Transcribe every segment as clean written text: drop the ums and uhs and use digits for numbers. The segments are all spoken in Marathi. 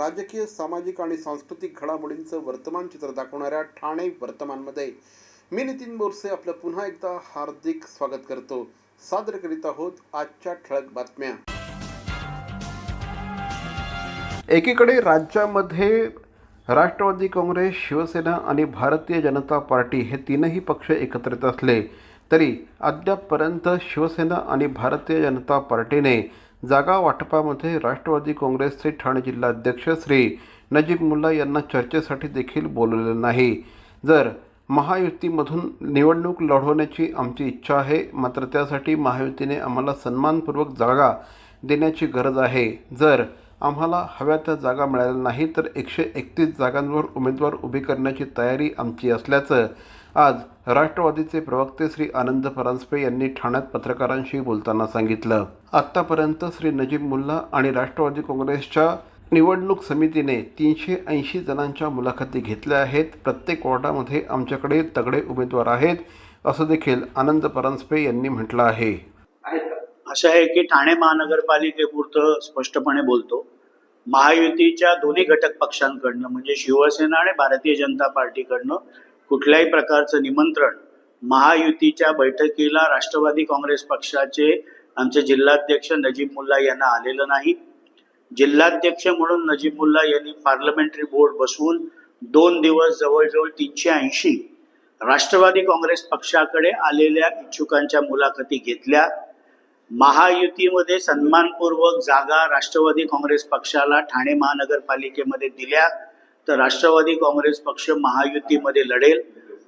राजकीय, सामाजिक आणि सांस्कृतिक घडामोडींचं वर्तमान चित्र दाखवणाऱ्या ठाणे वर्तमानमध्ये मी नितीन बोरसे आपलं पुन्हा एकदा हार्दिक स्वागत करतो. सादर करीत आहोत आजच्या ठळक बातम्या. एकीकडे राज्यामध्ये राष्ट्रवादी काँग्रेस, शिवसेना आणि भारतीय जनता पार्टी हे तीनही पक्ष एकत्रित असले तरी अद्यापपर्यंत शिवसेना आणि भारतीय जनता पार्टीने जागा वाटपामध्ये राष्ट्रवादी काँग्रेसचे ठाणे जिल्हाध्यक्ष श्री नजीब मुल्ला यांना चर्चेसाठी देखील बोलवलेलं नाही. जर महायुतीमधून निवडणूक लढवण्याची आमची इच्छा आहे, मात्र त्यासाठी महायुतीने आम्हाला सन्मानपूर्वक जागा देण्याची गरज आहे. जर आम्हाला हव्या त्या जागा मिळाल्या नाही तर 131 जागांवर उमेदवार उभे करण्याची तयारी आमची असल्याचं आज राष्ट्रवादीचे प्रवक्ते श्री आनंद परांजपे यांनी ठाण्यात पत्रकारांशी बोलताना सांगितलं. आत्तापर्यंत श्री नजीब मुल्ला आणि राष्ट्रवादी काँग्रेसच्या निवडणूक समितीने 380 जणांच्या मुलाखती घेतल्या आहेत. प्रत्येक वॉर्डामध्ये आमच्याकडे तगडे उमेदवार आहेत असं देखील आनंद परांजपे यांनी म्हटलं आहे. असं आहे की ठाणे महानगरपालिकेपुरतं स्पष्टपणे बोलतो, महायुतीच्या दोन्ही घटक पक्षांकडनं म्हणजे शिवसेना आणि भारतीय जनता पार्टीकडनं कुठल्याही प्रकारचं निमंत्रण महायुतीच्या बैठकीला राष्ट्रवादी काँग्रेस पक्षाचे आमचे जिल्हाध्यक्ष नजीब मुल्ला यांना आलेलं नाही. जिल्हाध्यक्ष म्हणून नजीब मुल्ला यांनी पार्लमेंटरी बोर्ड बसवून 2 दिवस जवळजवळ 380 राष्ट्रवादी काँग्रेस पक्षाकडे आलेल्या इच्छुकांच्या मुलाखती घेतल्या. महायुतीमध्ये सन्मानपूर्वक जागा राष्ट्रवादी काँग्रेस पक्षाला ठाणे महानगरपालिकेमध्ये दिल्या तर राष्ट्रवादी काँग्रेस पक्ष महायुतीमध्ये लढेल,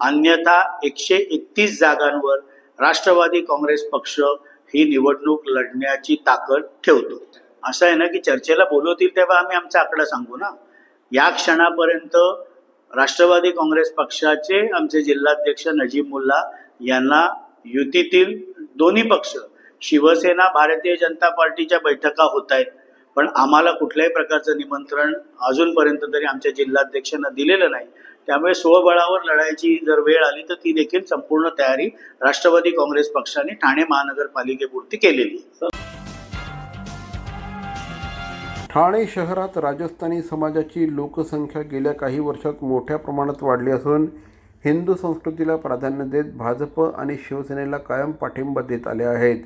अन्यथा 131 जागांवर राष्ट्रवादी काँग्रेस पक्ष ही निवडणूक लढण्याची ताकद ठेवतो. असं आहे ना की चर्चेला बोलवतील तेव्हा आम्ही आमचा आकडा सांगू ना. या क्षणापर्यंत राष्ट्रवादी काँग्रेस पक्षाचे आमचे जिल्हाध्यक्ष नजीब मुल्ला यांना युतीतील दोन्ही पक्ष शिवसेना, भारतीय जनता पार्टीच्या बैठका होत आहेत, पण आम्हाला कुठल्याही प्रकारचं निमंत्रण अजूनपर्यंत तरी आमच्या जिल्हाध्यक्षांना दिलेलं नाही. त्यामुळे स्वबळावर लढायची जर वेळ आली तर ती देखील संपूर्ण तयारी राष्ट्रवादी काँग्रेस पक्षाने ठाणे महानगरपालिकेपुरती केलेली आहे. ठाणे शहरात राजस्थानी समाजाची लोकसंख्या गेल्या काही वर्षात मोठ्या प्रमाणात वाढली असून हिंदू संस्कृतीला प्राधान्य देत भाजप आणि शिवसेनेला कायम पाठिंबा देत आले आहेत.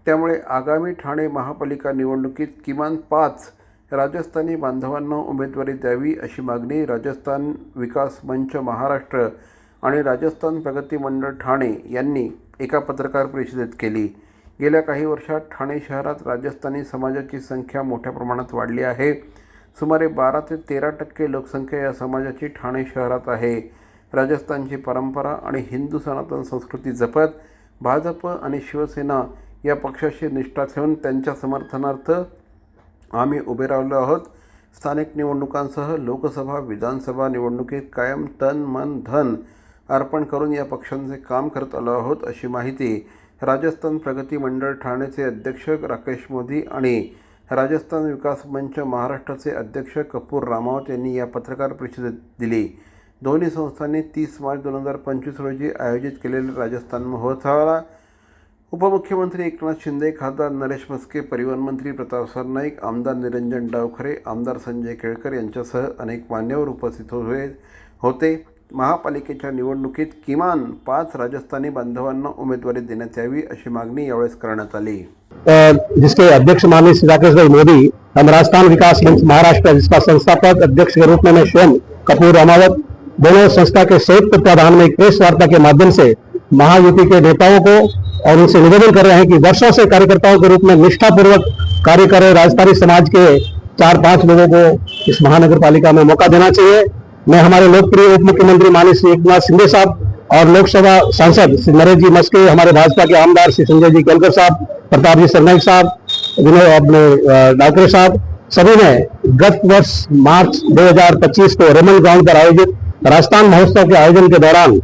त्यामुळे आगामी ठाणे महापालिका निवडणुकीत किमान 5 राजस्थानी बांधवांना उमेदवारी द्यावी अशी मागणी राजस्थान विकास मंच महाराष्ट्र आणि राजस्थान प्रगती मंडळ ठाणे यांनी एका पत्रकार परिषदेत केली. गेल्या काही वर्षात ठाणे शहरात राजस्थानी समाजाची संख्या मोठ्या प्रमाणात वाढली आहे. सुमारे 12 ते 13% लोकसंख्या या समाजाची ठाणे शहरात आहे. राजस्थानची परंपरा आणि हिंदू सनातन संस्कृती जपत भाजप आणि शिवसेना या पक्षाशी निष्ठा ठेवून त्यांच्या समर्थनार्थ आम्ही उभे राहिलो आहोत. स्थानिक निवडणुकांसह लोकसभा, विधानसभा निवडणुकीत कायम तन, मन, धन अर्पण करून या पक्षांचे काम करत आलो आहोत अशी माहिती राजस्थान प्रगती मंडळ ठाणेचे अध्यक्ष राकेश मोदी आणि राजस्थान विकास मंच महाराष्ट्राचे अध्यक्ष कपूर रामावत यांनी या पत्रकार परिषदेत दिली. दोन्ही संस्थांनी 30 मार्च 2025 रोजी आयोजित केलेल्या राजस्थान महोत्सवाला उपमुख्यमंत्री एकनाथ शिंदे, खासदार नरेश मस्के, परिवहन मंत्री प्रताप सरनाईक, आमदार निरंजन डावखरे, आमदार संजय केळकर यांच्यासह अनेक मान्यवर उपस्थित होते. महापालिकेच्या निवडणुकीत किमान 5 राजस्थानी बांधवांना उमेदवारी देण्यात यावी अशी मागणी यावेळेस करण्यात आली. जिसके अध्यक्ष माननीय श्री राकेश भाई मोदी, हम राजस्थान विकास मंच महाराष्ट्र जिसका संस्थापक अध्यक्ष के रूप में मैं स्वयं कपूर रामावत, दोनों संस्था के संयुक्त तत्वाधान में एक प्रेस वार्ता के माध्यम से महायुति के नेताओं को और उनसे निवेदन कर रहे हैं कि वर्षों से कार्यकर्ताओं के रूप में निष्ठापूर्वक कार्य कर रहे राजस्थानी समाज के 4-5 लोगों को इस महानगर पालिका में मौका देना चाहिए. मैं हमारे लोकप्रिय उप मुख्यमंत्री माननीय श्री एकनाथ शिंदे साहब और लोकसभा सांसद श्री नरेश जी मस्के, हमारे भाजपा के आमदार श्री संजय जी केलकर साहब, प्रताप जी सरनाईक साहब, डावकरे साहब, सभी ने गत वर्ष मार्च 2025 को रेमन ग्राउंड पर आयोजित राजस्थान महोत्सव के आयोजन के दौरान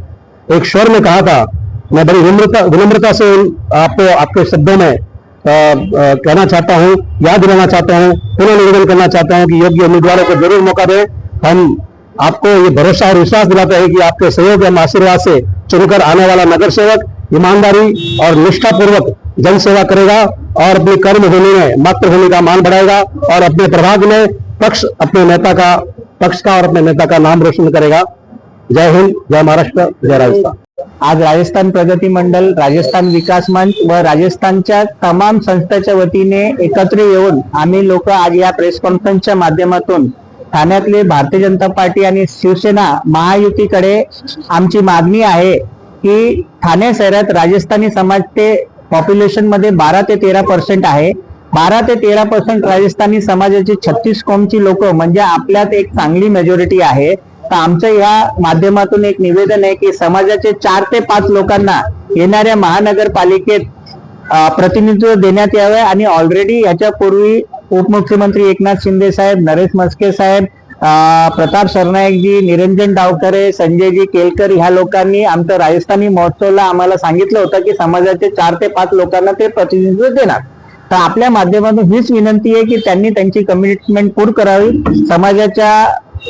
एक स्वर में कहा था. मैं बड़ी विनम्रता से आपको आपके शब्दों में कहना चाहता हूं, याद दिलाना चाहता हूं, पुनः निवेदन करना चाहता हूं कि योग्य उम्मीदवारों को जरूर मौका दें. हम आपको ये भरोसा और विश्वास दिलाते हैं कि आपके सहयोग एवं आशीर्वाद से चुनकर आने वाला नगर सेवक ईमानदारी और निष्ठापूर्वक जन सेवा करेगा और अपनी कर्मभूमि में मातृभूमि का मान बढ़ाएगा और अपने प्रभाग में पक्ष का और अपने नेता का नाम रोशन करेगा। जय हिंद, जय महाराष्ट्र, जय राजस्थान। आज राजस्थान प्रगती मंडल, राजस्थान विकास मंच व राजस्थानच्या तमाम संस्थांच्या वतीने एकत्र येऊन आम्ही लोक आज या प्रेस कॉन्फरन्सच्या माध्यमातून ठाण्यातले भारतीय जनता पार्टी आणि शिवसेना महायुतीकडे आमची मागणी आहे की ठाणे शहरात राजस्थानी समाज ते पॉप्युलेशन मध्ये 12 ते 13% आहे। 12 ते 13% राजस्थानी समाजाची 36 कॉमची लोक म्हणजे आपल्यात एक चांगली मेजॉरिटी आहे। तर आमचं या माध्यमातून एक निवेदन आहे की समाजाचे 4 ते 5 लोकांना येणाऱ्या महानगरपालिकेत प्रतिनिधित्व देण्यात यावे आणि ऑलरेडी याच्यापूर्वी उपमुख्यमंत्री एकनाथ शिंदे साहेब, नरेश म्हस्के साहेब, प्रताप सरनाईकजी, निरंजन डावखरे, संजयजी केलकर ह्या लोकांनी आमचं राजस्थानी महोत्सवला आम्हाला सांगितलं होतं की समाजाचे 4 ते 5 लोकांना ते प्रतिनिधित्व देणार। तर आपल्या माध्यमातून हीच विनंती आहे की त्यांनी त्यांची कमिटमेंट पूर्ण करावी। समाजाच्या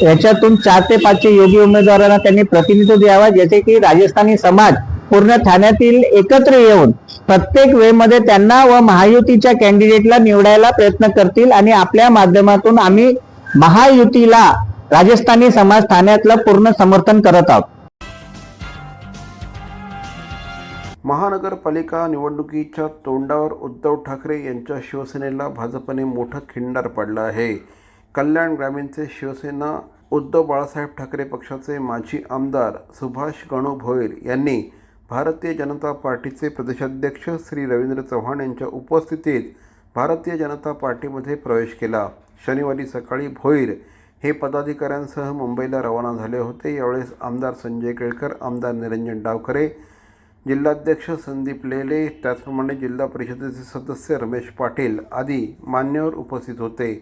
याच्यातून 4 ते 5 योग्य उमेदवारांना त्यांनी प्रतिनिधित्व द्यावा, जसे की राजस्थानी समाज पूर्ण ठाण्यातील एकत्र येऊन प्रत्येक वेळेमध्ये त्यांना व महायुतीच्या कॅन्डिडेटला निवडायला प्रयत्न करतील आणि आपल्या माध्यमातून आम्ही महायुतीला राजस्थानी समाज ठाण्यातलं पूर्ण समर्थन करत आहोत। महानगरपालिका निवडणुकीच्या तोंडावर उद्धव ठाकरे यांच्या शिवसेनेला भाजपने मोठं खिंडार पाडलं आहे। कल्याण ग्रामीणचे शिवसेना उद्धव बाळासाहेब ठाकरे पक्षाचे माजी आमदार सुभाष गणू भोईर यांनी भारतीय जनता पार्टीचे प्रदेशाध्यक्ष श्री रवींद्र चव्हाण यांच्या उपस्थितीत भारतीय जनता पार्टीमध्ये प्रवेश केला। शनिवारी सकाळी भोईर हे पदाधिकाऱ्यांसह मुंबईला रवाना झाले होते। यावेळेस आमदार संजय केळकर, आमदार निरंजन डावखरे, जिल्हाध्यक्ष संदीप लेले, त्याचप्रमाणे जिल्हा परिषदेचे सदस्य रमेश पाटील आदी मान्यवर उपस्थित होते।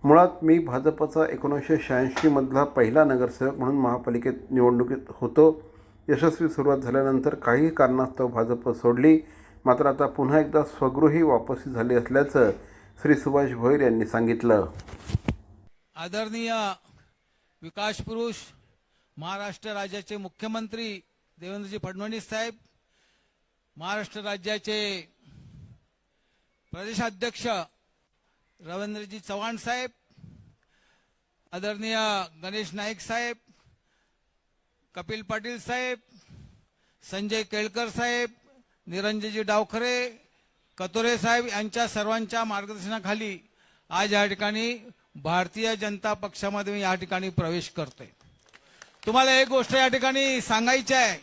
मुळात मी भाजपचा 1986 मधला पहिला नगरसेवक म्हणून महापालिकेत निवडणुकीत होतो। यशस्वी सुरुवात झाल्यानंतर काही कारणास्तव भाजप सोडली, मात्र आता पुन्हा एकदा स्वगृही वापसी झाली असल्याचं श्री सुभाष भोईर यांनी सांगितलं। आदरणीय विकास पुरुष महाराष्ट्र राज्याचे मुख्यमंत्री देवेंद्रजी फडणवीस साहेब, महाराष्ट्र राज्याचे प्रदेशाध्यक्ष रवींद्रजी चव्हाण साहेब, आदरणीय गणेश नाईक साहेब, कपिल पाटील साहेब, संजय केळकर साहेब, निरंजनजी डावखरे, कतोरे साहेब यांच्या सर्वांच्या मार्गदर्शनाखाली आज या ठिकाणी भारतीय जनता पक्षामध्ये या ठिकाणी प्रवेश करतोय। तुम्हाला एक गोष्ट या ठिकाणी सांगायची आहे,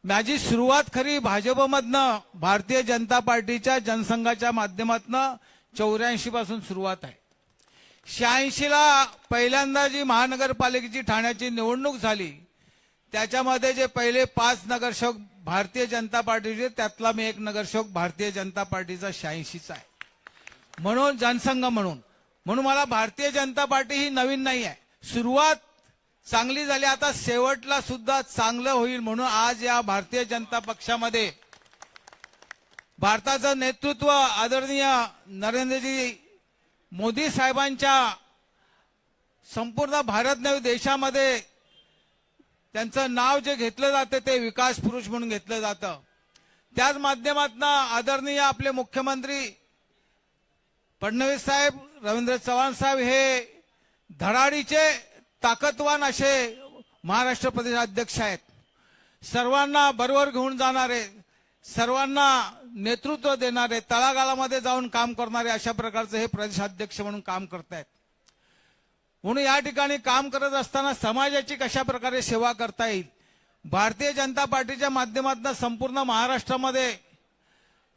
माझी सुरुवात खरी भाजपमधनं भारतीय जनता पार्टीच्या जनसंघाच्या माध्यमातनं 84 पासून सुरुवात आहे। 86 ला पहिल्यांदा जी महानगरपालिकेची ठाण्याची निवडणूक झाली त्याच्यामध्ये जे पहिले 5 नगरसेवक भारतीय जनता पार्टीचे, त्यातला मी एक नगरसेवक भारतीय जनता पार्टीचा 86चा आहे। म्हणून जनसंघ म्हणून मला भारतीय जनता पार्टी ही नवीन नाही आहे। सुरुवात चांगली झाली, आता शेवटला सुद्धा चांगलं होईल म्हणून आज या भारतीय जनता पक्षामध्ये भारताचं नेतृत्व आदरणीय नरेंद्रजी मोदी साहेबांच्या संपूर्ण भारत नव्हे देशामध्ये त्यांचं नाव जे घेतलं जातं ते विकास पुरुष म्हणून घेतलं जातं। त्याच माध्यमातून आदरणीय आपले मुख्यमंत्री फडणवीस साहेब, रवींद्र चव्हाण साहेब हे धडाडीचे ताकदवान असे महाराष्ट्र प्रदेशाध्यक्ष आहेत। सर्वांना बरोबर घेऊन जाणारे, सर्वांना नेतृत्व देणारे, तळागाळामध्ये जाऊन काम करणारे अशा प्रकारचे हे प्रदेशाध्यक्ष म्हणून काम करतायत। म्हणून या ठिकाणी काम करत असताना समाजाची कशा प्रकारे सेवा करता येईल, भारतीय जनता पार्टीच्या माध्यमातून संपूर्ण महाराष्ट्रामध्ये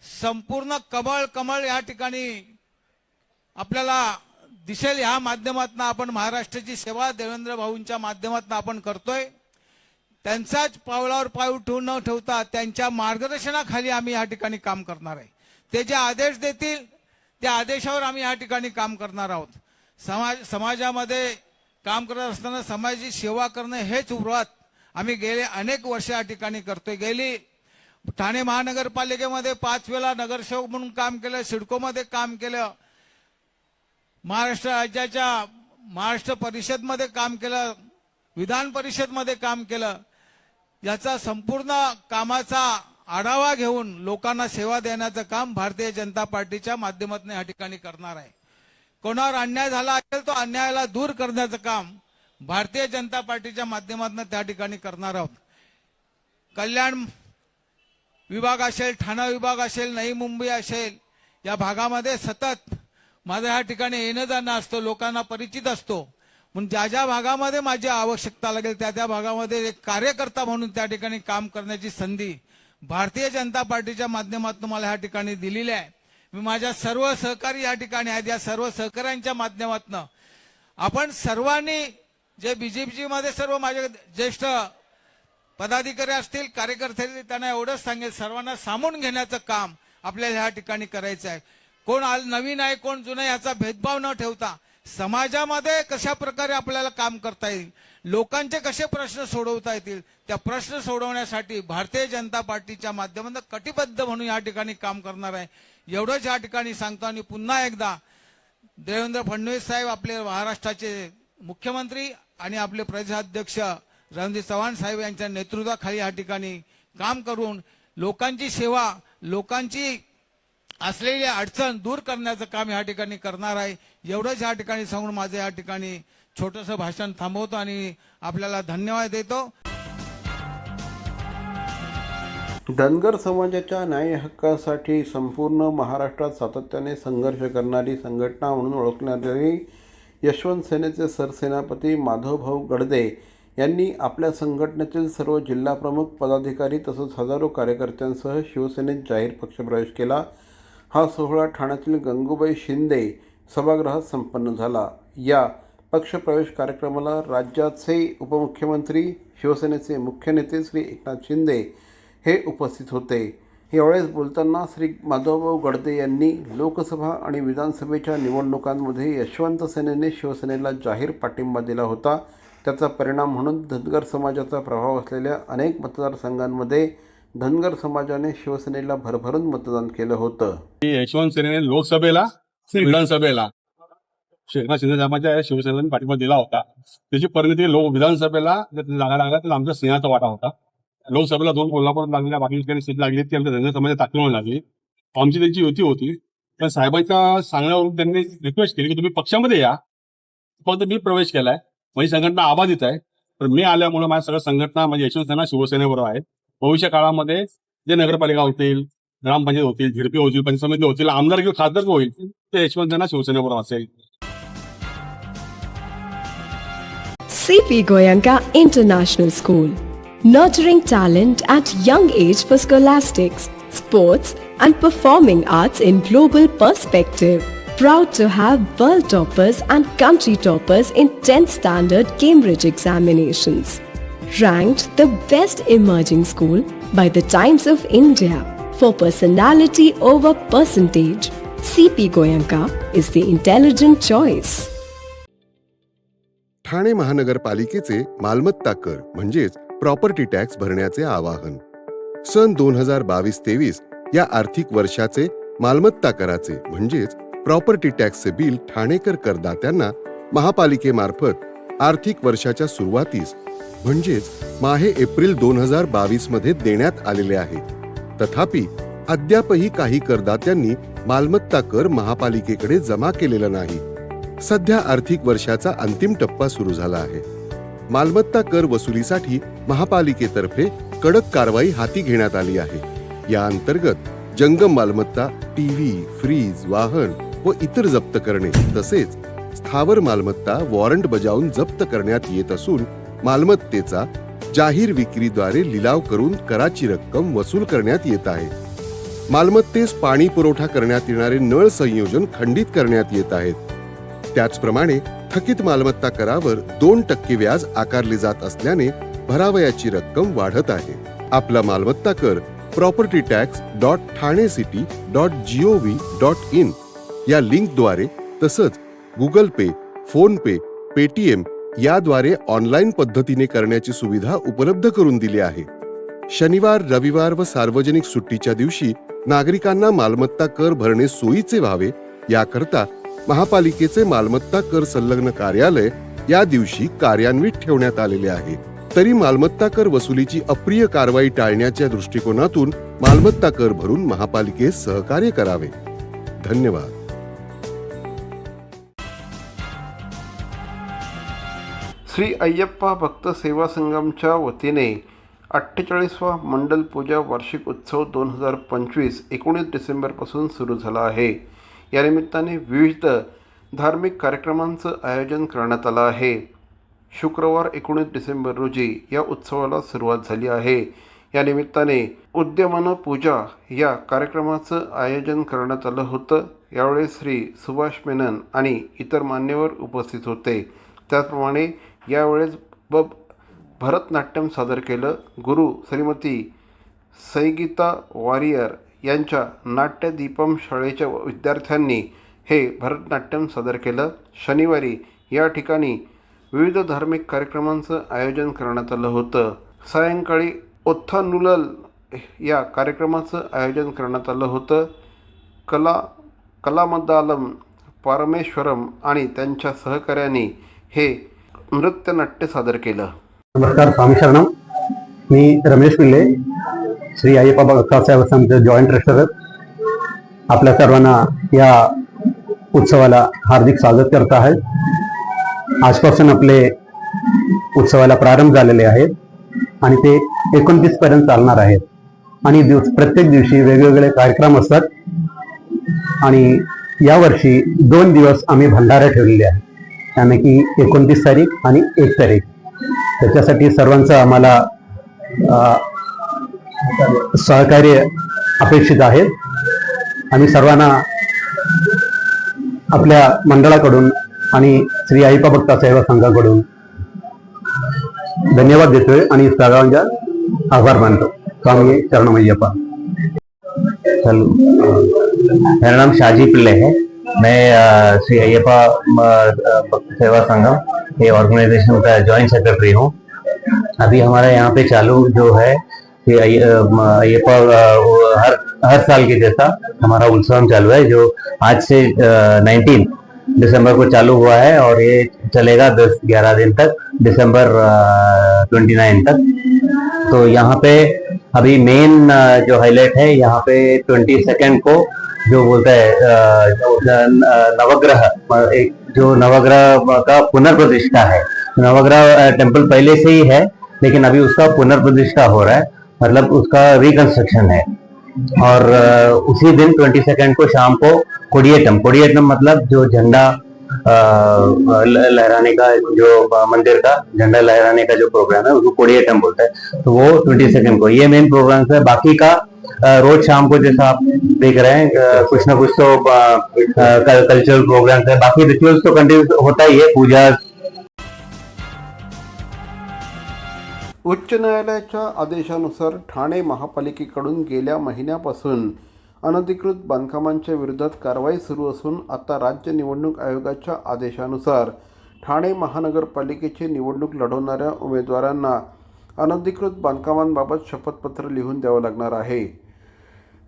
संपूर्ण कमळ या ठिकाणी आपल्याला दिसेल। या माध्यमातून आपण महाराष्ट्राची सेवा देवेंद्र भाऊंच्या माध्यमातून आपण करतोय। त्यांचाच पावलावर पाय न ठेवता त्यांच्या मार्गदर्शनाखाली आम्ही या ठिकाणी काम करणार आहे। ते जे आदेश देतील त्या आदेशावर आम्ही या ठिकाणी काम करणार आहोत। समाजामध्ये काम करत असताना समाजाची सेवा करणे हेच उर्वात आम्ही गेले अनेक वर्ष या ठिकाणी करतोय। गेली ठाणे महानगरपालिकेमध्ये 5 वेळा नगरसेवक म्हणून काम केलं, सिडकोमध्ये काम केलं, महाराष्ट्र राज्याच्या महाराष्ट्र परिषदमध्ये काम केलं, विधान परिषदमध्ये काम केलं। याचा संपूर्ण कामाचा आढावा घेऊन लोकांना सेवा देण्याचं काम भारतीय जनता पार्टीच्या माध्यमातून या ठिकाणी करणार आहे। कोणावर अन्याय झाला असेल तो अन्यायाला दूर करण्याचं काम भारतीय जनता पार्टीच्या माध्यमातून त्या ठिकाणी करणार आहोत. कल्याण विभाग असेल, ठाणा विभाग असेल, नवी मुंबई असेल, या भागामध्ये सतत माझं या ठिकाणी येणं जाणं असतं, लोकांना परिचित असतो. म्हणून ज्या ज्या भागामध्ये माझी आवश्यकता लागेल त्या त्या भागामध्ये एक कार्यकर्ता म्हणून त्या ठिकाणी काम करण्याची संधी भारतीय जनता पार्टीच्या माध्यमातून मला या ठिकाणी दिलेली आहे. मी माझ्या सर्व सहकारी या ठिकाणी आहेत. या सर्व सहकाऱ्यांच्या माध्यमातून आपण सर्वांनी जे बीजेपी मध्ये सर्व माझे ज्येष्ठ पदाधिकारी असतील, कार्यकर्ते असतील, त्यांना एवढंच सांगेल, सर्वांना सामावून घेण्याचं काम आपल्याला ह्या ठिकाणी करायचं आहे. कोण नवीन आहे, कोण जुनं, याचा भेदभाव न ठेवता समाजामध्ये कशा प्रकारे आपल्याला काम करता येईल, लोकांचे कसे प्रश्न सोडवता येतील, त्या प्रश्न सोडवण्यासाठी भारतीय जनता पार्टीच्या माध्यमातून कटिबद्ध म्हणून या ठिकाणी काम करणार आहे. एवढंच या ठिकाणी सांगतो. आणि पुन्हा एकदा देवेंद्र फडणवीस साहेब, आपले महाराष्ट्राचे मुख्यमंत्री आणि आपले प्रदेशाध्यक्ष रणजित चव्हाण साहेब यांच्या नेतृत्वाखाली या ठिकाणी काम करून लोकांची सेवा, लोकांची असलेली अडचण दूर करण्याचं काम या ठिकाणी करणार आहे. एवढंच या ठिकाणी सांगून माझं या ठिकाणी छोटंसं भाषण थांबवतो आणि आपल्याला धन्यवाद देतो. धनगर समाजाच्या न्याय हक्कासाठी संपूर्ण महाराष्ट्रात सातत्याने संघर्ष करणारी संघटना म्हणून ओळखणारी यशवंत सेनेचे सरसेनापती माधवभाऊ गडदे यांनी आपल्या संघटनेतील सर्व जिल्हाप्रमुख, पदाधिकारी तसंच हजारो कार्यकर्त्यांसह शिवसेनेत जाहीर पक्षप्रवेश केला. हा सोहळा ठाण्यातील गंगूबाई शिंदे सभागृहात संपन्न झाला. या पक्षप्रवेश कार्यक्रमाला राज्याचे उपमुख्यमंत्री, शिवसेनेचे मुख्य नेते श्री एकनाथ शिंदे हे उपस्थित होते. यावेळेस बोलताना श्री माधवभाऊ गडदे यांनी लोकसभा आणि विधानसभेच्या निवडणुकांमध्ये यशवंत सेनेने शिवसेनेला जाहीर पाठिंबा दिला होता. त्याचा परिणाम म्हणून धनगर समाजाचा प्रभाव असलेल्या अनेक मतदारसंघांमध्ये धनगर समाजाने शिवसेनेला भरभरून मतदान केलं होतं. यशवंत सेनेने लोकसभेला, विधानसभेला एकनाथ शिंदे साहेबांच्या शिवसेनेने पाठिंबा दिला होता. त्याची परिणती विधानसभेला जागा लागला तर आमच्या सिंहाचा वाटा होता. लोकसभेला 2 कोल्हापूरात लागलेल्या, बाकी ठिकाणी सीट लागली ती आमच्या धनगर समाजात टाकून लागली. आमची त्यांची युती होती. पण साहेबांच्या सांगण्यावरून त्यांनी रिक्वेस्ट केली की तुम्ही पक्षामध्ये या. फक्त मी प्रवेश केलाय, माझी संघटना आबाधित आहे. पण मी आल्यामुळे माझ्या सगळ्या संघटना म्हणजे यशवंत सेना शिवसेनेबरोबर आहे. भविष्य काळामध्ये जे नगरपालिका होतील, ग्रामपंचायत होतील, झिडपी होतील, पंचायत समिती होतील, आमदार किंवा खासदार होईल ते यशवंत सेना शिवसेनेबरोबर असेल. CP Goenka International School, nurturing talent at young age for scholastics, sports and performing arts in global perspective. Proud to have world toppers and country toppers in 10th standard Cambridge examinations. Ranked the best emerging school by the Times of India for personality over percentage. CP Goenka is the intelligent choice. Thane महानगरपालिकेचे मालमत्ता कर म्हणजेच प्रॉपर्टी टॅक्स भरण्याचे आवाहन. सन 2022-23 या आर्थिक वर्षाचे मालमत्ता कराचे म्हणजेच प्रॉपर्टी टॅक्सचे बिल ठाणेकर करदात्यांना महापालिकेमार्फत आर्थिक वर्षाच्या सुरुवातीस म्हणजेच माहे एप्रिल 2022 मध्ये देण्यात आलेले आहे. तथापि अद्यापही काही करदात्यांनी मालमत्ता कर महापालिकेकडे जमा केलेला नाही. सध्या आर्थिक वर्षाचा अंतिम टप्पा सुरू झाला आहे. मालमत्ता कर वसुलीसाठी महापालिकेतर्फे कडक कारवाई हाती घेण्यात आली आहे. या अंतर्गत जंगम मालमत्ता, टीव्ही, फ्रीज, वाहन व इतर जप्त करणे तसेच स्थावर मालमत्ता वॉरंट बजावून जप्त करण्यात येत असून मालमत्तेचा जाहीर विक्रीद्वारे लिलाव करून कराची रक्कम वसूल करण्यात येत आहे. मालमत्तेस पाणी पुरवठा करण्यात येणारे नळ संयोजन खंडित करण्यात येत आहेत. त्याचप्रमाणे थकीत मालमत्ता करावर 2% व्याज आकारले जात असल्याने भरावयाची रक्कम वाढत आहे. आपला मालमत्ता कर propertytax.thanecity.gov.in या लिंकद्वारे तसंच गुगल पे, फोन पे, पेटीएम याद्वारे ऑनलाईन पद्धतीने करण्याची सुविधा उपलब्ध करून दिली आहे. शनिवार, रविवार व सार्वजनिक सुट्टीच्या दिवशी नागरिकांना मालमत्ता कर भरणे सोयीचे व्हावे याकरता महापालिकेचे मालमत्ता कर संलग्न कार्यालय या दिवशी कार्यान्वित ठेवण्यात आलेले आहे. तरी मालमत्ता कर वसुलीची अप्रिय कारवाई टाळण्याच्या दृष्टिकोनातून मालमत्ता कर भरून महापालिकेस सहकार्य करावे. धन्यवाद. श्री अय्यप्पा भक्त सेवा संघमच्या वतीने 48वा मंडल पूजा वार्षिक उत्सव 2025 19 डिसेंबरपासून सुरू झाला आहे. या निमित्ताने विविध धार्मिक कार्यक्रमांचं आयोजन करण्यात आलं आहे. शुक्रवार 19 डिसेंबर रोजी या उत्सवाला सुरुवात झाली आहे. या निमित्ताने उद्यमन पूजा या कार्यक्रमाचं आयोजन करण्यात आलं होतं. यावेळी श्री सुभाष मेनन आणि इतर मान्यवर उपस्थित होते. त्याचप्रमाणे यावेळेस भरतनाट्यम सादर केलं. गुरु श्रीमती संगीता वारियर यांच्या नाट्यदीपम शाळेच्या विद्यार्थ्यांनी हे भरतनाट्यम सादर केलं. शनिवारी या ठिकाणी विविध धार्मिक कार्यक्रमांचं आयोजन करण्यात आलं होतं. सायंकाळी ओथ्थानुलल या कार्यक्रमाचं आयोजन करण्यात आलं होतं. कलामंदालम परमेश्वरम आणि त्यांच्या सहकार्याने हे नृत्यनाट्य सादर केलं. नमस्कार, स्वामी शरणम. मी रमेश पिल्ले, श्री अय्यप्पा भक्त सेवा संघ जॉईंट ट्रस्टर. आपल्या सर्वांना या उत्सवाला हार्दिक स्वागत करत आहे. आजपासून आपले उत्सवाला प्रारंभ झालेले आहेत आणि ते 29 पर्यंत चालणार आहेत. आणि प्रत्येक दिवशी वेगवेगळे कार्यक्रम असतात. आणि यावर्षी 2 दिवस आम्ही भंडारा ठेवलेले आहे, त्याने की 29 तारीख आणि 1 तारीख. त्याच्यासाठी सर्वांचं आम्हाला सहकार्य अपेक्षित आहे. आम्ही सर्वांना आपल्या मंडळाकडून आणि श्री अय्यप्पा भक्त सेवा संघाकडून धन्यवाद देतोय आणि सर्वांचा आभार मानतो. स्वामी शरणम अय्यप्पा. मेरा नाम शाजी पिल्ले है. मैं श्री अय्यप्पा भक्त सेवा संगम ये ऑर्गेनाइजेशन का जॉइंट सेक्रेटरी हूँ. अभी हमारा यहाँ पे चालू जो है कि अय्यप्पा हर साल के जैसा हमारा उत्सव चालू है, जो आज से 19 दिसंबर को चालू हुआ है और ये चलेगा 10-11 दिन तक, दिसंबर 29 तक. तो यहाँ पे अभी मेन जो हाईलाइट है, यहाँ पे 22 को जो बोलता है नवग्रह, एक जो नवग्रह का पुनर्प्रतिष्ठा है. नवग्रह टेम्पल पहले से ही है, लेकिन अभी उसका पुनर्प्रतिष्ठा हो रहा है, मतलब उसका रिकंस्ट्रक्शन है. और उसी दिन 22 को शाम को कोडियेटम मतलब जो झंडा लहराने का, जो मंदिर का झंडा लहराने का जो प्रोग्राम है उसको कोडियेटम बोलता है. तो वो 22 को ये मेन प्रोग्राम है. बाकी का रोज शाम को जैसा आप देख रहे हैं कुछ ना कुछ तो कल्चरल प्रोग्राम है. बाकी रिचुअल्स तो कंटिन्यू होता ही है, पूजा. उच्च न्यायालयाच्या आदेशानुसार ठाणे महापालिकेकडून गेल्या महिन्यापासून अनधिकृत बांधकामांच्या विरोधात कारवाई सुरू असून आता राज्य निवडणूक आयोगाच्या आदेशानुसार ठाणे महानगरपालिकेची निवडणूक लढवणाऱ्या उमेदवारांना अनधिकृत बांधकामांबाबत शपथपत्र लिहून द्यावं लागणार आहे.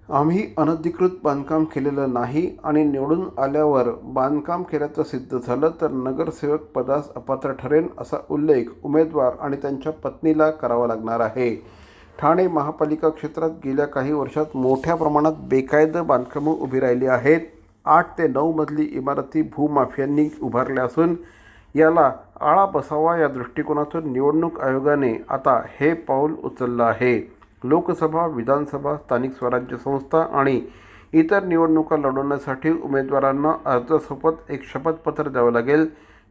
आम्ही अनधिकृत बांधकाम केलेलं नाही आणि निवडून आल्यावर बांधकाम केल्याचं सिद्ध झालं तर नगरसेवक पदास अपात्र ठरेन, असा उल्लेख उमेदवार आणि त्यांच्या पत्नीला करावा लागणार आहे. ठाणे महापालिका क्षेत्रात गेल्या काही वर्षात मोठ्या प्रमाणात बेकायदा बांधकामं उभी राहिली आहेत. 8 ते 9 मजली इमारती भूमाफियांनी उभारल्या असून याला आळा बसावा या दृष्टिकोनातून निवडणूक आयोगाने आता हे पाऊल उचललं आहे. लोकसभा, विधानसभा, स्थानिक स्वराज्य संस्था आणि इतर निवडणुका लढवण्यासाठी उमेदवारांना अर्जासोबत एक शपथपत्र द्यावं लागेल.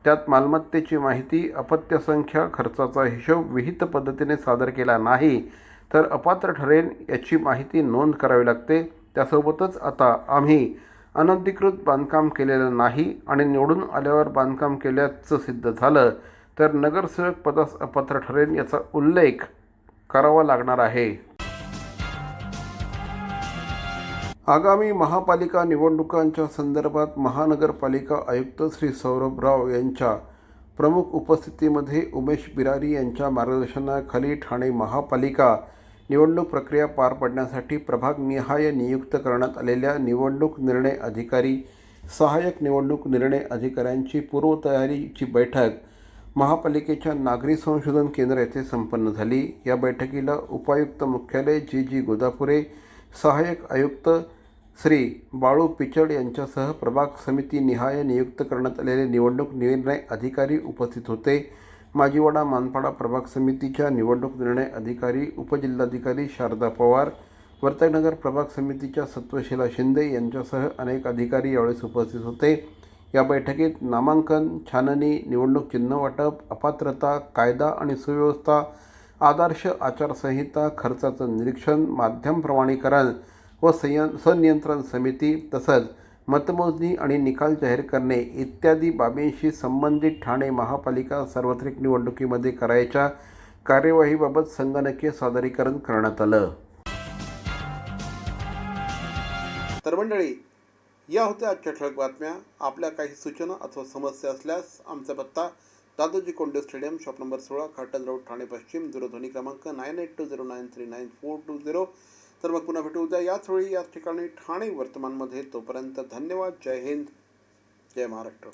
त्यात मालमत्तेची माहिती, अपत्यसंख्या, खर्चाचा हिशोब विहित पद्धतीने सादर केला नाही तर अपात्र ठरेल याची माहिती नोंद करावी लागते. त्यासोबतच आता आम्ही अनधिकृत बांधकाम केलेलं नाही आणि निवडून आल्यावर बांधकाम केल्याचं सिद्ध झालं तर नगरसेवक पदास अपात्र ठरेल याचा उल्लेख करावा लागणार आहे. आगामी महापालिका निवडणुकांच्या संदर्भात महानगरपालिका आयुक्त श्री सौरभ राव यांच्या प्रमुख उपस्थितीमध्ये उमेश बिरारी यांच्या मार्गदर्शनाखाली ठाणे महापालिका निवडणूक प्रक्रिया पार पाडण्यासाठी प्रभागनिहाय नियुक्त करण्यात आलेल्या निवडणूक निर्णय अधिकारी, सहाय्यक निवडणूक निर्णय अधिकाऱ्यांची पूर्वतयारीची बैठक महापालिकेच्या नागरी संशोधन केंद्र येथे संपन्न झाली. या बैठकीला उपायुक्त मुख्यालय जी गोदापुरे, सहाय्यक आयुक्त श्री बाळू पिचड यांच्यासह प्रभाग समिती निहाय नियुक्त करण्यात आलेले निवडणूक निर्णय अधिकारी उपस्थित होते. माजीवाडा मानपाडा प्रभाग समितीच्या निवडणूक निर्णय अधिकारी उपजिल्हाधिकारी शारदा पवार, वर्तकनगर प्रभाग समितीच्या सत्वशीला शिंदे यांच्यासह अनेक अधिकारी यावेळेस उपस्थित होते। या बैठकीत नामांकन, छाननी, निवडणूक चिन्ह वाटप, अपात्रता, कायदा आणि सुव्यवस्था, आदर्श आचारसंहिता, खर्चाचं निरीक्षण, माध्यम प्रमाणीकरण व संनियंत्रण समिती तसंच मतमोजणी आणि निकाल जाहीर करणे इत्यादी बाबींशी संबंधित ठाणे महापालिका सार्वत्रिक निवडणुकीमध्ये करायच्या कार्यवाहीबाबत संगणकीय सादरीकरण करण्यात आलं। तर मंडळी, या होत्या आजच्या ठळक बातम्या। आपल्या काही सूचना अथवा समस्या असल्यास आमचा पत्ता Dadoji Konde stadium, shop number 16, Khatal road, Thane पश्चिम, दूरध्वनी क्रमांक 9820939420। तर मग पुन्हा भेटू उद्या याच वेळी याच ठिकाणी ठाणे वर्तमानमध्ये। तोपर्यंत धन्यवाद। जय हिंद, जय महाराष्ट्र।